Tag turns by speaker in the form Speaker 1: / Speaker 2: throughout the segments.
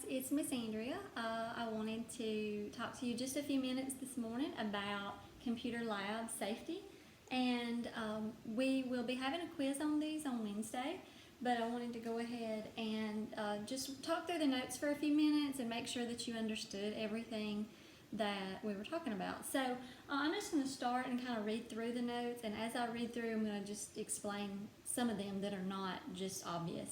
Speaker 1: it's Miss Andrea. I wanted to talk to you just a few minutes this morning about computer lab safety. And we will be having a quiz on these on Wednesday, but I wanted to go ahead and just talk through the notes for a few minutes and make sure that you understood everything that we were talking about. So I'm just going to start and kind of read through the notes, and as I read through, I'm going to just explain some of them that are not just obvious.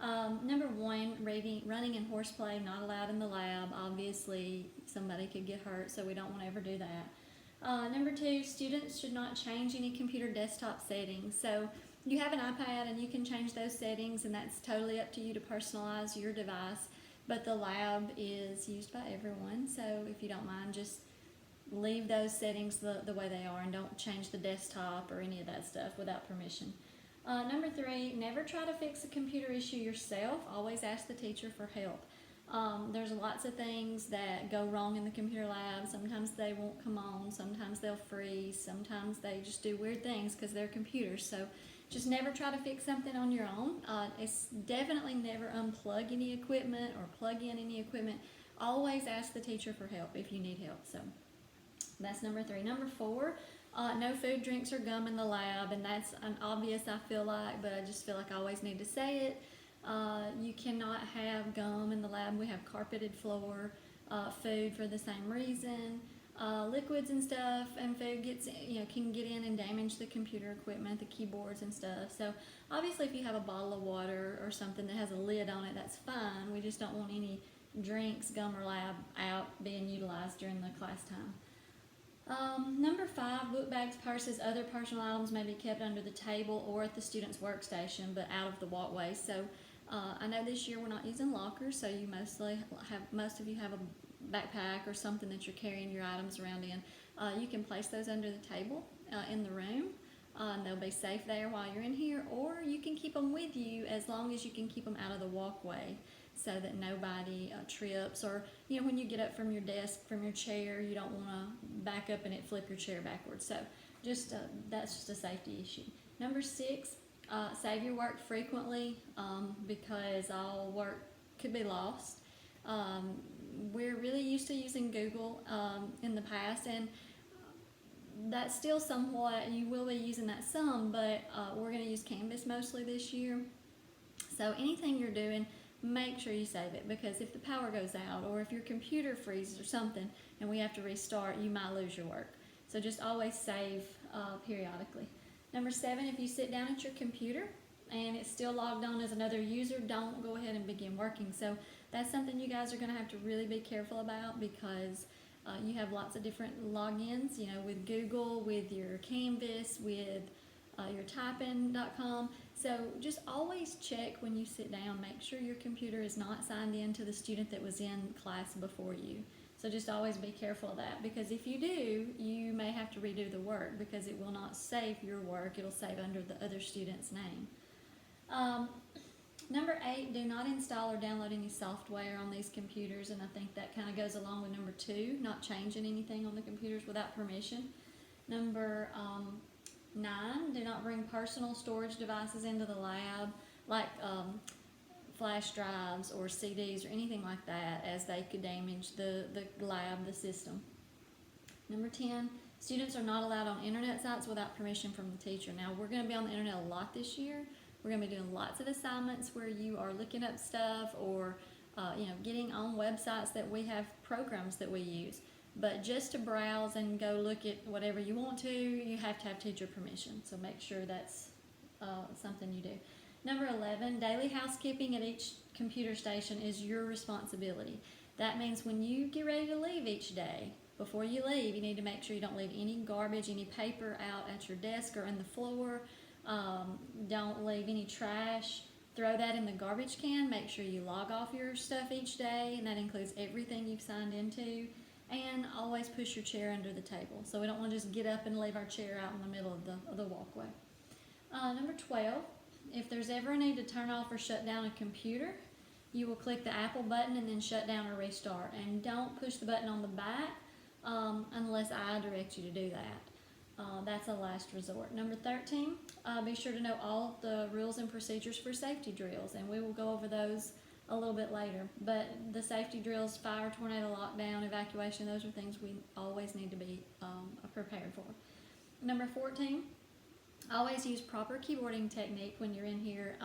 Speaker 1: Number one, running and horseplay not allowed in the lab. Obviously, somebody could get hurt, so we don't want to ever do that. Number two, students should not change any computer desktop settings. So you have an iPad and you can change those settings, and that's totally up to you to personalize your device. But the lab is used by everyone, so if you don't mind, just leave those settings the way they are and don't change the desktop or any of that stuff without permission. Number three, never try to fix a computer issue yourself. Always ask the teacher for help. There's lots of things that go wrong in the computer lab. Sometimes they won't come on, sometimes they'll freeze, sometimes they just do weird things because they're computers. So just never try to fix something on your own. It's definitely never unplug any equipment or plug in any equipment. Always ask the teacher for help if you need help. So that's number three. Number four, no food, drinks, or gum in the lab, and that's an obvious, I feel like, but I just feel like I always need to say it. You cannot have gum in the lab. We have carpeted floor. Food for the same reason. Liquids and stuff and food can get in and damage the computer equipment, the keyboards and stuff. So obviously if you have a bottle of water or something that has a lid on it, that's fine. We just don't want any drinks, gum, or lab out being utilized during the class time. Number five, book bags, purses, other personal items may be kept under the table or at the student's workstation, but out of the walkway. So I know this year we're not using lockers, so most of you have a backpack or something that you're carrying your items around in. You can place those under the table in the room. And they'll be safe there while you're in here, or you can keep them with you as long as you can keep them out of the walkway so that nobody trips, or when you get up from your desk, from your chair, you don't want to back up and it flip your chair backwards. So that's just a safety issue. Number six, save your work frequently because all work could be lost. We're really used to using Google in the past, and that's still somewhat, you will be using that some, but we're going to use Canvas mostly this year. So anything you're doing, make sure you save it, because if the power goes out or if your computer freezes or something and we have to restart, you might lose your work. So just always save periodically. Number seven, if you sit down at your computer and it's still logged on as another user, don't go ahead and begin working. So that's something you guys are going to have to really be careful about, because you have lots of different logins, with Google, with your Canvas, with your typing.com. So just always check when you sit down, make sure your computer is not signed in to the student that was in class before you. So just always be careful of that, because if you do, you may have to redo the work because it will not save your work. It'll save under the other student's name. Number eight, do not install or download any software on these computers, and I think that kind of goes along with number two, not changing anything on the computers without permission. Number nine, do not bring personal storage devices into the lab, like flash drives or CDs or anything like that, as they could damage the lab, the system. Number 10, students are not allowed on internet sites without permission from the teacher. Now, we're going to be on the internet a lot this year. We're going to be doing lots of assignments where you are looking up stuff or getting on websites that we have programs that we use. But just to browse and go look at whatever you want to, you have teacher permission. So make sure that's something you do. Number 11, daily housekeeping at each computer station is your responsibility. That means when you get ready to leave each day, before you leave, you need to make sure you don't leave any garbage, any paper out at your desk or in the floor. Don't leave any trash. Throw that in the garbage can. Make sure you log off your stuff each day, and that includes everything you've signed into. And always push your chair under the table. So we don't want to just get up and leave our chair out in the middle of the walkway. Number 12, if there's ever a need to turn off or shut down a computer, you will click the Apple button and then shut down or restart. And don't push the button on the back unless I direct you to do that. That's a last resort. Number 13, be sure to know all of the rules and procedures for safety drills, and we will go over those a little bit later. But the safety drills, fire, tornado, lockdown, evacuation, those are things we always need to be prepared for. Number 14, always use proper keyboarding technique when you're in here.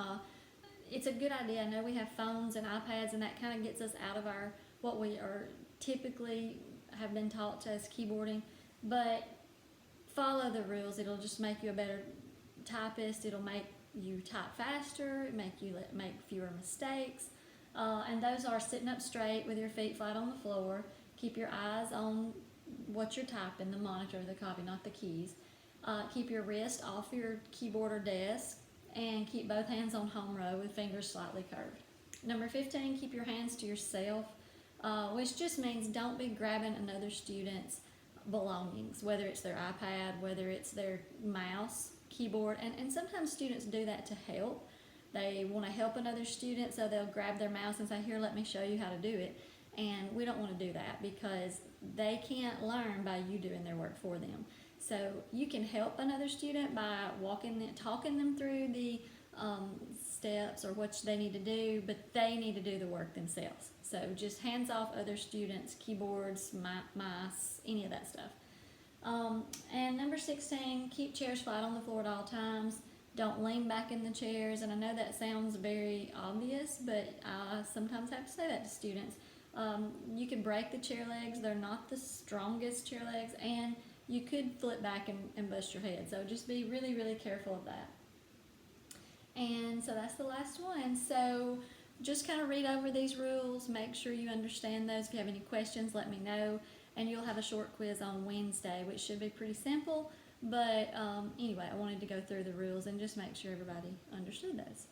Speaker 1: It's a good idea. I know we have phones and iPads, and that kind of gets us out of our what we are typically have been taught as keyboarding, but follow the rules. It'll just make you a better typist. It'll make you type faster, make you make fewer mistakes, and those are sitting up straight with your feet flat on the floor. Keep your eyes on what you're typing, the monitor, the copy, not the keys. Keep your wrist off your keyboard or desk, and keep both hands on home row with fingers slightly curved. Number 15, keep your hands to yourself, which just means don't be grabbing another student's belongings, whether it's their iPad, whether it's their mouse, keyboard, and sometimes students do that to help. They want to help another student, so they'll grab their mouse and say, here, let me show you how to do it. And we don't want to do that because they can't learn by you doing their work for them. So you can help another student by talking them through the steps or what they need to do, but they need to do the work themselves. So just hands off other students, keyboards, mice, any of that stuff. And number 16, keep chairs flat on the floor at all times. Don't lean back in the chairs. And I know that sounds very obvious, but I sometimes have to say that to students. You could break the chair legs. They're not the strongest chair legs, and you could flip back and bust your head. So just be really, really careful of that. And so that's the last one. So just kind of read over these rules. Make sure you understand those. If you have any questions, let me know. And you'll have a short quiz on Wednesday, which should be pretty simple. But anyway, I wanted to go through the rules and just make sure everybody understood those.